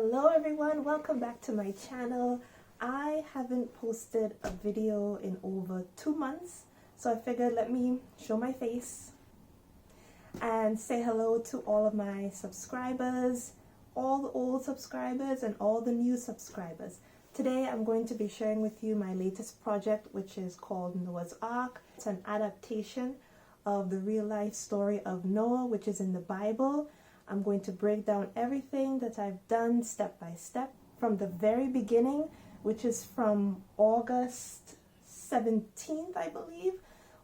Hello everyone, welcome back to my channel. I haven't posted a video in over 2 months, so I figured let me show my face and say hello to all of my subscribers, all the old subscribers and all the new subscribers. Today I'm going to be sharing with you my latest project, which is called Noah's Ark. It's an adaptation of the real life story of Noah, which is in the Bible. I'm going to break down everything that I've done step by step from the very beginning, which is from August 17th, I believe,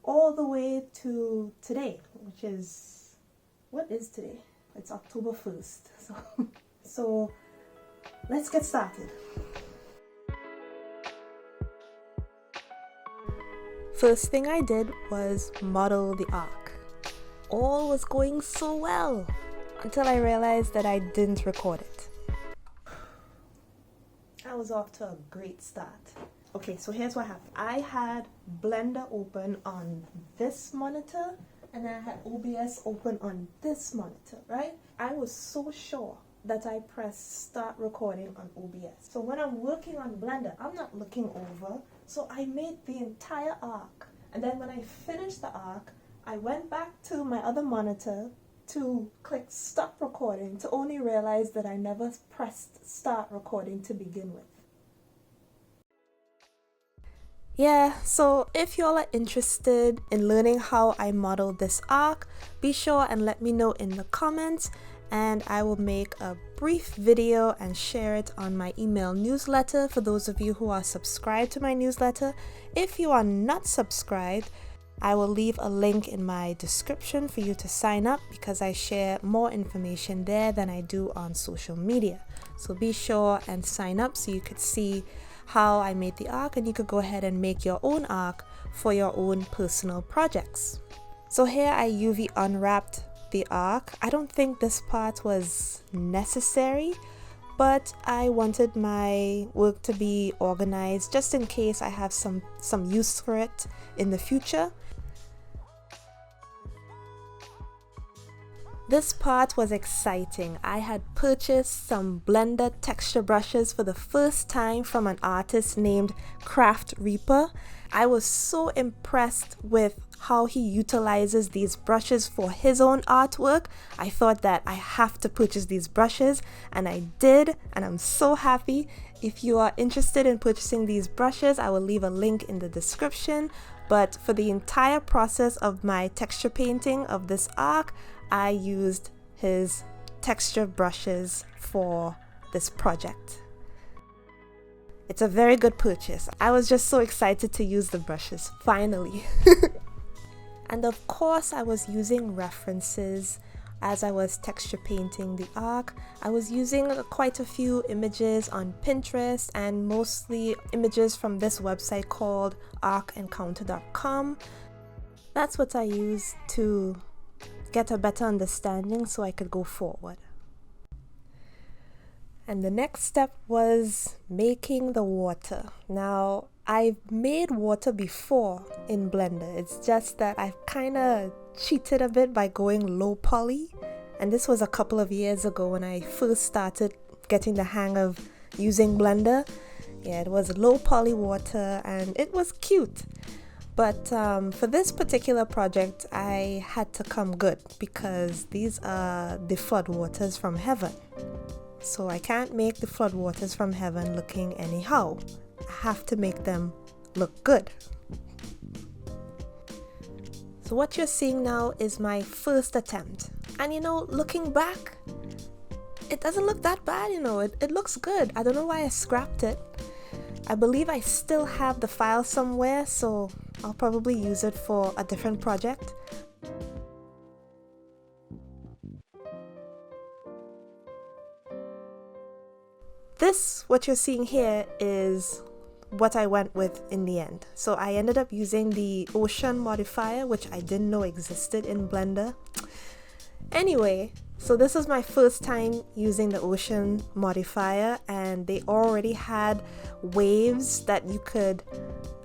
all the way to today, which is, what is today? It's October 1st. So let's get started. First thing I did was model the ark. All was going so well until I realized that I didn't record it. I was off to a great start. Okay, so here's what happened. I had Blender open on this monitor and I had OBS open on this monitor, right? I was so sure that I pressed start recording on OBS. So when I'm working on Blender, I'm not looking over. So I made the entire arc. And then when I finished the arc, I went back to my other monitor to click stop recording to only realize that I never pressed start recording to begin with. Yeah, so if y'all are interested in learning how I modeled this arc, be sure and let me know in the comments and I will make a brief video and share it on my email newsletter for those of you who are subscribed to my newsletter. If you are not subscribed, I will leave a link in my description for you to sign up because I share more information there than I do on social media. So be sure and sign up so you could see how I made the arc and you could go ahead and make your own arc for your own personal projects. So here I UV unwrapped the arc. I don't think this part was necessary, but I wanted my work to be organized just in case I have some use for it in the future. This part was exciting. I had purchased some Blender texture brushes for the first time from an artist named Craft Reaper. I was so impressed with how he utilizes these brushes for his own artwork. I thought that I have to purchase these brushes, and I did, and I'm so happy. If you are interested in purchasing these brushes, I will leave a link in the description. But for the entire process of my texture painting of this arc, I used his texture brushes for this project. It's a very good purchase. I was just so excited to use the brushes, finally. And of course, I was using references as I was texture painting the arc. I was using quite a few images on Pinterest and mostly images from this website called arkencounter.com. That's what I used to get a better understanding so I could go forward. And the next step was making the water. Now, I've made water before in Blender. It's just that I've kind of cheated a bit by going low poly. And this was a couple of years ago when I first started getting the hang of using Blender. Yeah, it was low poly water and it was cute. But for this particular project, I had to come good because these are the floodwaters from heaven. So I can't make the floodwaters from heaven looking anyhow. I have to make them look good. So what you're seeing now is my first attempt. And you know, looking back, it doesn't look that bad, you know, it looks good. I don't know why I scrapped it. I believe I still have the file somewhere, so I'll probably use it for a different project. This, what you're seeing here, is what I went with in the end. So I ended up using the ocean modifier, which I didn't know existed in Blender. Anyway, so this was my first time using the ocean modifier, and they already had waves that you could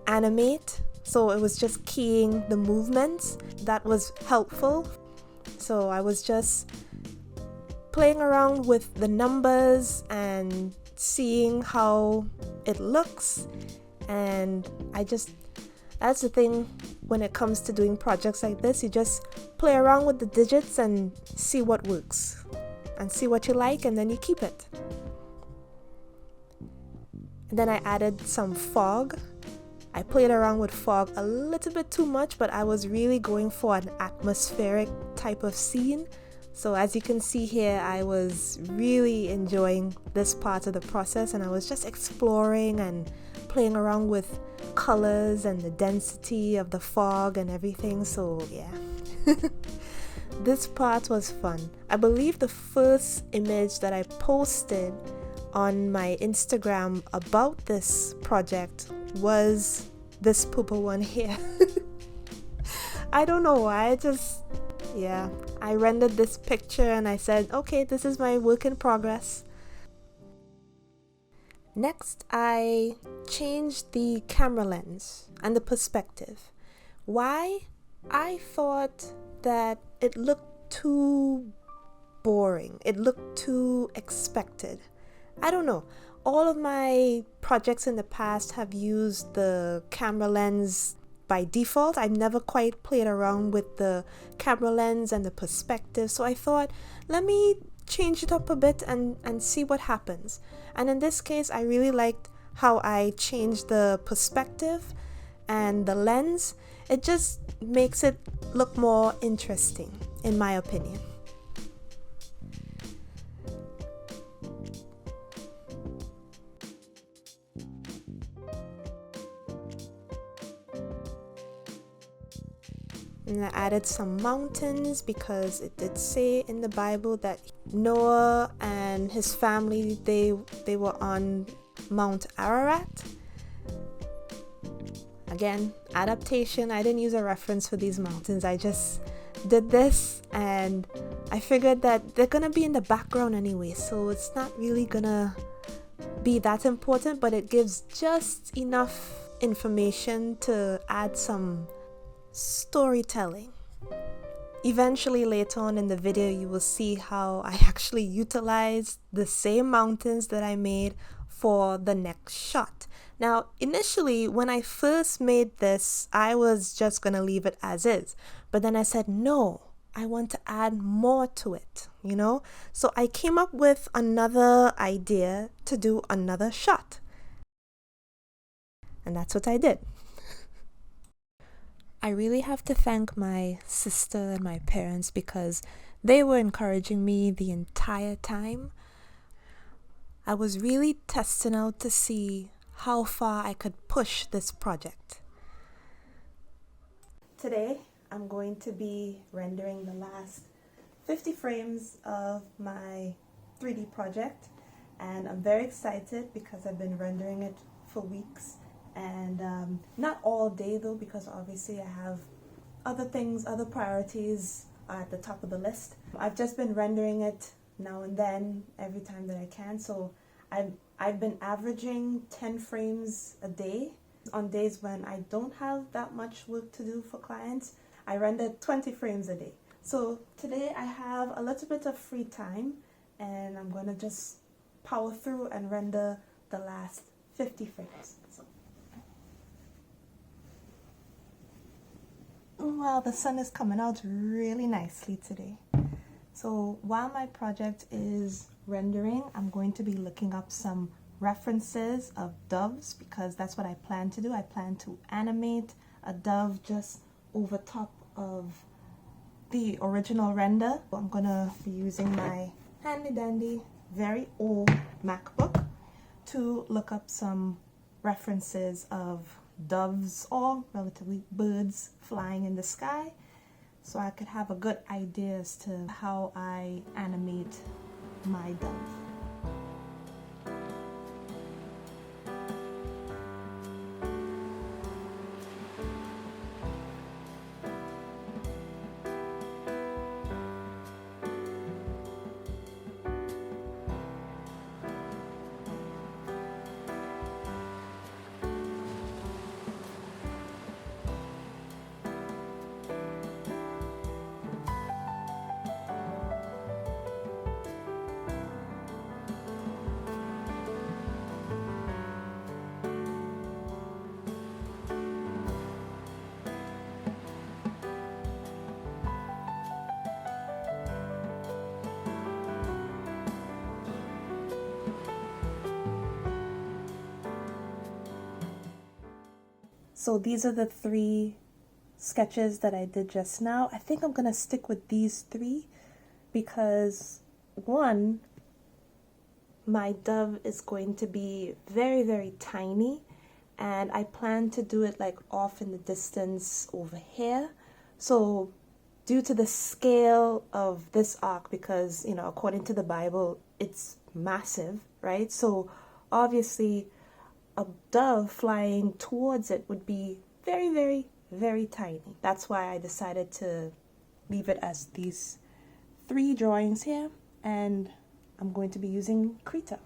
animate. So it was just keying the movements that was helpful. So I was just playing around with the numbers and seeing how it looks. And that's the thing when it comes to doing projects like this. You just play around with the digits and see what works and see what you like, and then you keep it. And then I added some fog. I played around with fog a little bit too much, but I was really going for an atmospheric type of scene. So as you can see here, I was really enjoying this part of the process, and I was just exploring and playing around with colors and the density of the fog and everything. So yeah, this part was fun. I believe the first image that I posted on my Instagram about this project was this purple one here. I don't know why, I rendered this picture and I said, okay, this is my work in progress. Next, I changed the camera lens and the perspective. Why? I thought that it looked too boring. It looked too expected. I don't know. All of my projects in the past have used the camera lens by default. I've never quite played around with the camera lens and the perspective. So I thought, let me change it up a bit and see what happens. And in this case, I really liked how I changed the perspective and the lens. It just makes it look more interesting, in my opinion. And I added some mountains because it did say in the Bible that Noah and his family, they were on Mount Ararat. Again, adaptation. I didn't use a reference for these mountains. I just did this and I figured that they're gonna be in the background anyway, so it's not really gonna be that important, but it gives just enough information to add some storytelling. Eventually, later on in the video, you will see how I actually utilized the same mountains that I made for the next shot. Now, initially, when I first made this, I was just gonna leave it as is, but then I said, no, I want to add more to it, So I came up with another idea to do another shot. And that's what I did. I really have to thank my sister and my parents because they were encouraging me the entire time. I was really testing out to see how far I could push this project. Today, I'm going to be rendering the last 50 frames of my 3D project, and I'm very excited because I've been rendering it for weeks. And not all day though, because obviously I have other priorities are at the top of the list. I've just been rendering it now and then, every time that I can. So I've been averaging 10 frames a day. On days when I don't have that much work to do for clients, I render 20 frames a day. So today I have a little bit of free time and I'm gonna just power through and render the last 50 frames. Wow, the sun is coming out really nicely today. So while my project is rendering, I'm going to be looking up some references of doves because that's what I plan to do. I plan to animate a dove just over top of the original render. I'm gonna be using my handy dandy, very old MacBook to look up some references of doves or relatively birds flying in the sky, so I could have a good idea as to how I animate my dove. So these are the 3 sketches that I did just now. I think I'm gonna stick with these 3 because one, my dove is going to be very, very tiny, and I plan to do it like off in the distance over here. So due to the scale of this ark, because according to the Bible it's massive, right? So obviously a dove flying towards it would be very, very, very tiny. That's why I decided to leave it as these 3 drawings here, and I'm going to be using Krita.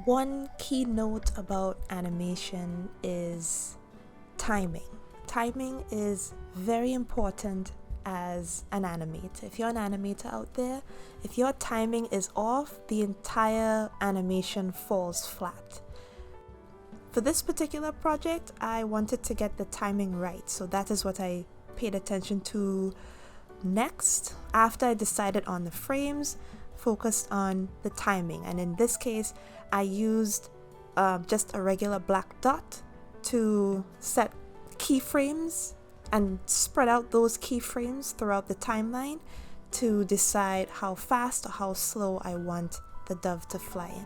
One key note about animation is timing. Timing is very important as an animator. If you're an animator out there, if your timing is off, the entire animation falls flat. For this particular project, I wanted to get the timing right, so that is what I paid attention to next. After I decided on the frames, focused on the timing, and in this case I used just a regular black dot to set keyframes and spread out those keyframes throughout the timeline to decide how fast or how slow I want the dove to fly in.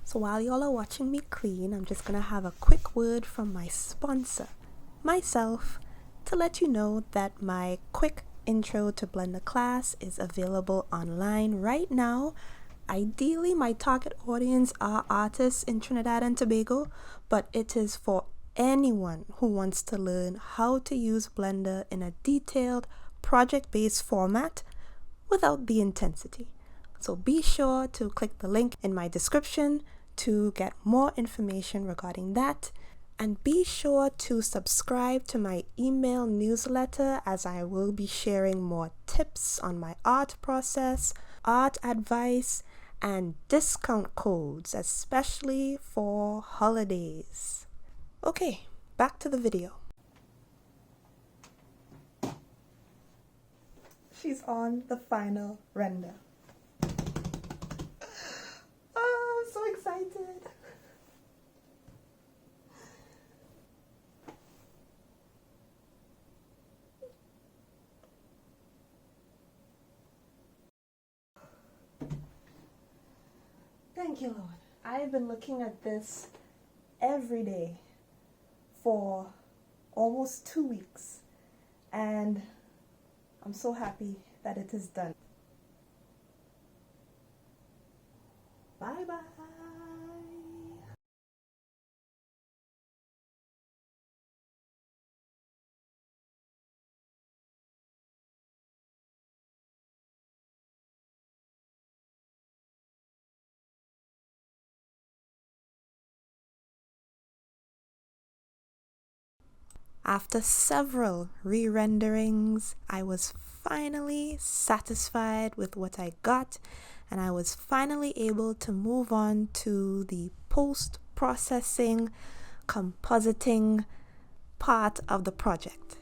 So while y'all are watching me clean, I'm just gonna have a quick word from my sponsor, myself, to let you know that my quick intro to Blender class is available online right now. Ideally, my target audience are artists in Trinidad and Tobago, but it is for anyone who wants to learn how to use Blender in a detailed, project-based format without the intensity. So be sure to click the link in my description to get more information regarding that. And be sure to subscribe to my email newsletter, as I will be sharing more tips on my art process, art advice, and discount codes, especially for holidays. Okay, back to the video. She's on the final render. Oh, I'm so excited. Thank you, Lord. I've been looking at this every day for almost 2 weeks, and I'm so happy that it is done. Bye bye. After several re-renderings, I was finally satisfied with what I got, and I was finally able to move on to the post-processing, compositing part of the project.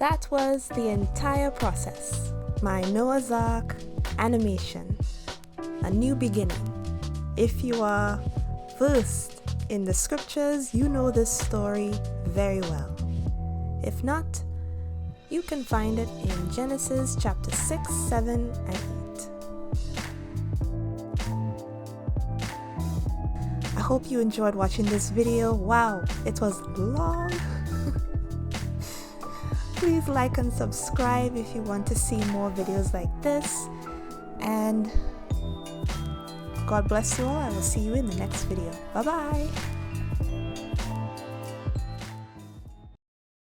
That was the entire process. My Noah's Ark animation. A new beginning. If you are versed in the scriptures, you know this story very well. If not, you can find it in Genesis chapter 6, 7, and 8. I hope you enjoyed watching this video. Wow, it was long. Please like and subscribe if you want to see more videos like this. And God bless you all. I will see you in the next video. Bye bye.